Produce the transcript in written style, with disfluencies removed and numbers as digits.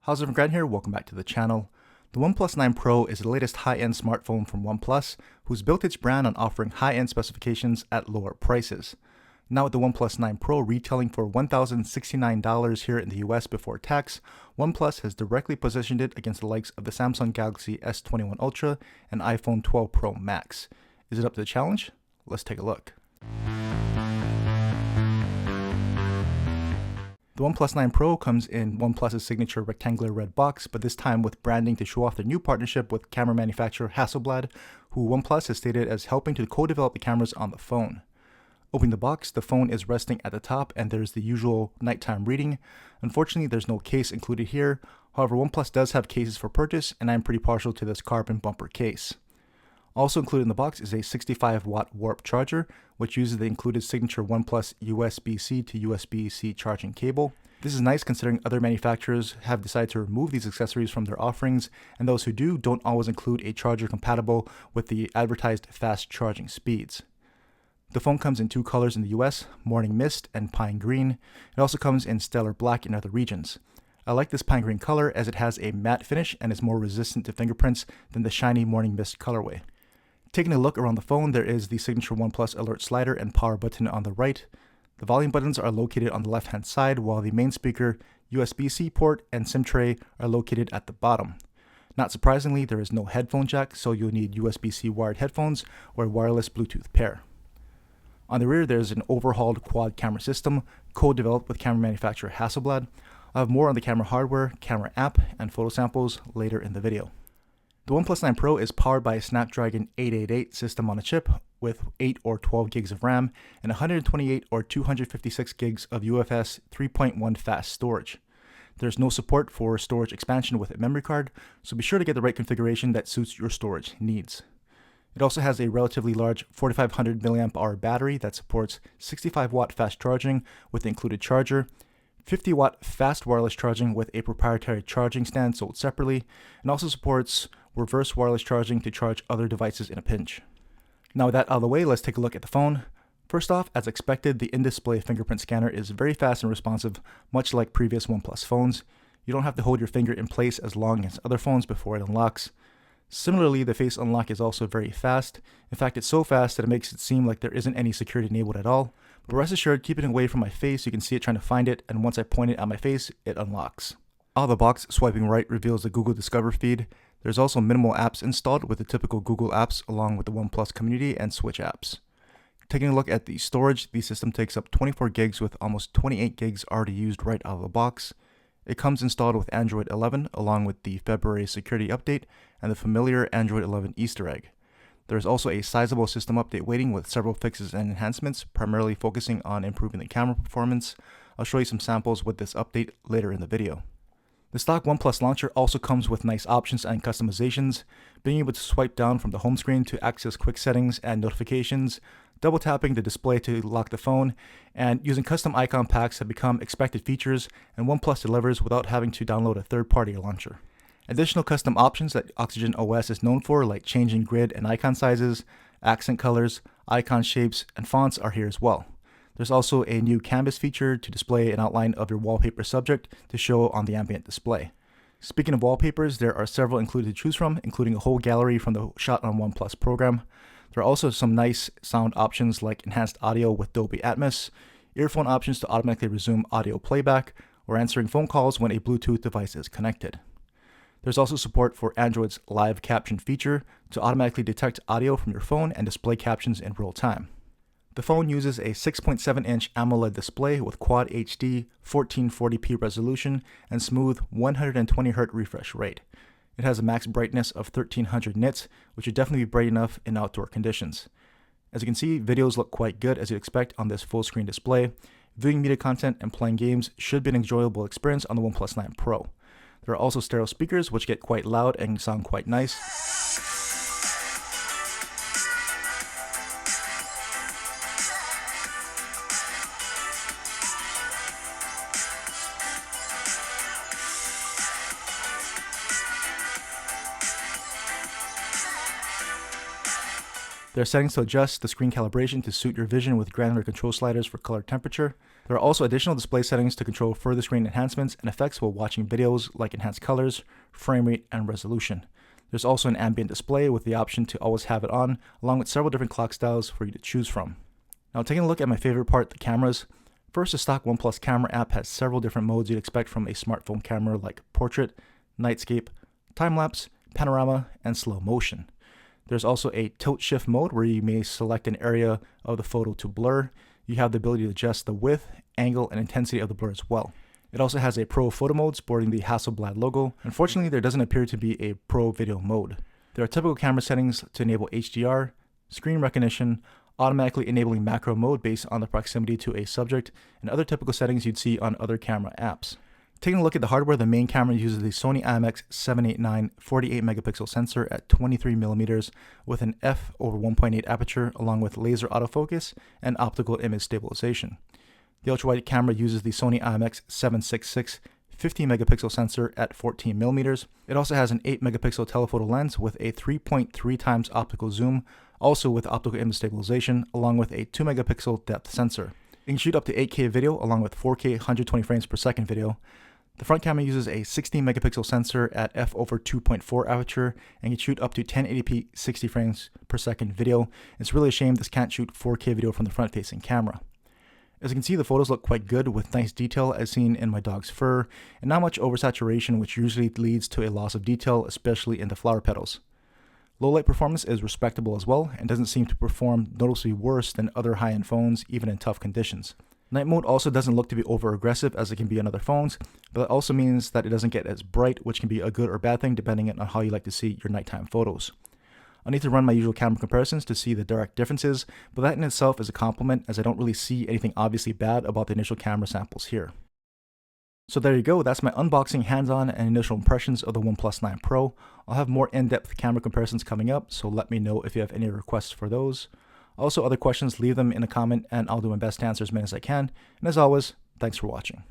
How's it, Grant here? Welcome back to the channel. The OnePlus 9 Pro is the latest high-end smartphone from OnePlus, who's built its brand on offering high-end specifications at lower prices. Now with the OnePlus 9 Pro retailing for $1,069 here in the US before tax, OnePlus has directly positioned it against the likes of the Samsung Galaxy S21 Ultra and iPhone 12 Pro Max. Is it up to the challenge? Let's take a look. The OnePlus 9 Pro comes in OnePlus's signature rectangular red box, but this time with branding to show off their new partnership with camera manufacturer Hasselblad, who OnePlus has stated as helping to co-develop the cameras on the phone. Opening the box, the phone is resting at the top and there's the usual nighttime reading. Unfortunately, there's no case included here. However, OnePlus does have cases for purchase, and I'm pretty partial to this carbon bumper case. Also included in the box is a 65-watt Warp charger, which uses the included signature OnePlus USB-C to USB-C charging cable. This is nice considering other manufacturers have decided to remove these accessories from their offerings, and those who do don't always include a charger compatible with the advertised fast charging speeds. The phone comes in two colors in the US, Morning Mist and Pine Green. It also comes in Stellar Black in other regions. I like this Pine Green color as it has a matte finish and is more resistant to fingerprints than the shiny Morning Mist colorway. Taking a look around the phone, there is the signature OnePlus alert slider and power button on the right. The volume buttons are located on the left-hand side, while the main speaker, USB-C port, and SIM tray are located at the bottom. Not surprisingly, there is no headphone jack, so you'll need USB-C wired headphones or a wireless Bluetooth pair. On the rear, there's an overhauled quad camera system, co-developed with camera manufacturer Hasselblad. I'll have more on the camera hardware, camera app, and photo samples later in the video. The OnePlus 9 Pro is powered by a Snapdragon 888 system on a chip with 8 or 12 gigs of RAM and 128 or 256 gigs of UFS 3.1 fast storage. There's no support for storage expansion with a memory card, so be sure to get the right configuration that suits your storage needs. It also has a relatively large 4500 mAh battery that supports 65-watt fast charging with the included charger, 50-watt fast wireless charging with a proprietary charging stand sold separately, and also supports reverse wireless charging to charge other devices in a pinch. Now with that out of the way, let's take a look at the phone. First off, as expected, the in-display fingerprint scanner is very fast and responsive, much like previous OnePlus phones. You don't have to hold your finger in place as long as other phones before it unlocks. Similarly, the face unlock is also very fast. In fact, it's so fast that it makes it seem like there isn't any security enabled at all. But rest assured, keep it away from my face, you can see it trying to find it, and once I point it at my face, it unlocks. Out of the box, swiping right reveals the Google Discover feed. There's also minimal apps installed with the typical Google apps along with the OnePlus community and Switch apps. Taking a look at the storage, the system takes up 24 gigs with almost 28 gigs already used right out of the box. It comes installed with Android 11 along with the February security update and the familiar Android 11 Easter egg. There is also a sizable system update waiting with several fixes and enhancements, primarily focusing on improving the camera performance. I'll show you some samples with this update later in the video. The stock OnePlus launcher also comes with nice options and customizations, being able to swipe down from the home screen to access quick settings and notifications, double tapping the display to lock the phone, and using custom icon packs have become expected features, and OnePlus delivers without having to download a third-party launcher. Additional custom options that Oxygen OS is known for, like changing grid and icon sizes, accent colors, icon shapes, and fonts are here as well. There's also a new canvas feature to display an outline of your wallpaper subject to show on the ambient display. Speaking of wallpapers, there are several included to choose from, including a whole gallery from the Shot on OnePlus program. There are also some nice sound options like enhanced audio with Dolby Atmos, earphone options to automatically resume audio playback, or answering phone calls when a Bluetooth device is connected. There's also support for Android's live caption feature to automatically detect audio from your phone and display captions in real time. The phone uses a 6.7-inch AMOLED display with Quad HD 1440p resolution and smooth 120Hz refresh rate. It has a max brightness of 1300 nits, which would definitely be bright enough in outdoor conditions. As you can see, videos look quite good as you'd expect on this full screen display. Viewing media content and playing games should be an enjoyable experience on the OnePlus 9 Pro. There are also stereo speakers which get quite loud and sound quite nice. There are settings to adjust the screen calibration to suit your vision with granular control sliders for color temperature. There are also additional display settings to control further screen enhancements and effects while watching videos, like enhanced colors, frame rate, and resolution. There's also an ambient display with the option to always have it on, along with several different clock styles for you to choose from. Now, taking a look at my favorite part, the cameras. First, the stock OnePlus camera app has several different modes you'd expect from a smartphone camera, like portrait, nightscape, time-lapse, panorama, and slow motion. There's also a tilt shift mode where you may select an area of the photo to blur. You have the ability to adjust the width, angle, and intensity of the blur as well. It also has a Pro photo mode sporting the Hasselblad logo. Unfortunately, there doesn't appear to be a Pro video mode. There are typical camera settings to enable HDR, screen recognition, automatically enabling macro mode based on the proximity to a subject, and other typical settings you'd see on other camera apps. Taking a look at the hardware, the main camera uses the Sony IMX789 48 megapixel sensor at 23mm with an f/1.8 aperture, along with laser autofocus and optical image stabilization. The ultrawide camera uses the Sony IMX766 50 megapixel sensor at 14mm. It also has an 8 megapixel telephoto lens with a 3.3 times optical zoom, also with optical image stabilization, along with a 2 megapixel depth sensor. You can shoot up to 8K video along with 4K 120 frames per second video. The front camera uses a 16 megapixel sensor at f/2.4 aperture and can shoot up to 1080p 60 frames per second video. It's really a shame this can't shoot 4K video from the front facing camera. As you can see, the photos look quite good with nice detail as seen in my dog's fur, and not much oversaturation, which usually leads to a loss of detail, especially in the flower petals. Low light performance is respectable as well and doesn't seem to perform noticeably worse than other high-end phones, even in tough conditions. Night mode also doesn't look to be over aggressive as it can be on other phones, but that also means that it doesn't get as bright, which can be a good or bad thing depending on how you like to see your nighttime photos. I need to run my usual camera comparisons to see the direct differences, but that in itself is a compliment as I don't really see anything obviously bad about the initial camera samples here. So there you go, that's my unboxing, hands-on, and initial impressions of the OnePlus 9 Pro. I'll have more in-depth camera comparisons coming up, so let me know if you have any requests for those. Also, other questions, leave them in a comment and I'll do my best to answer as many as I can. And as always, thanks for watching.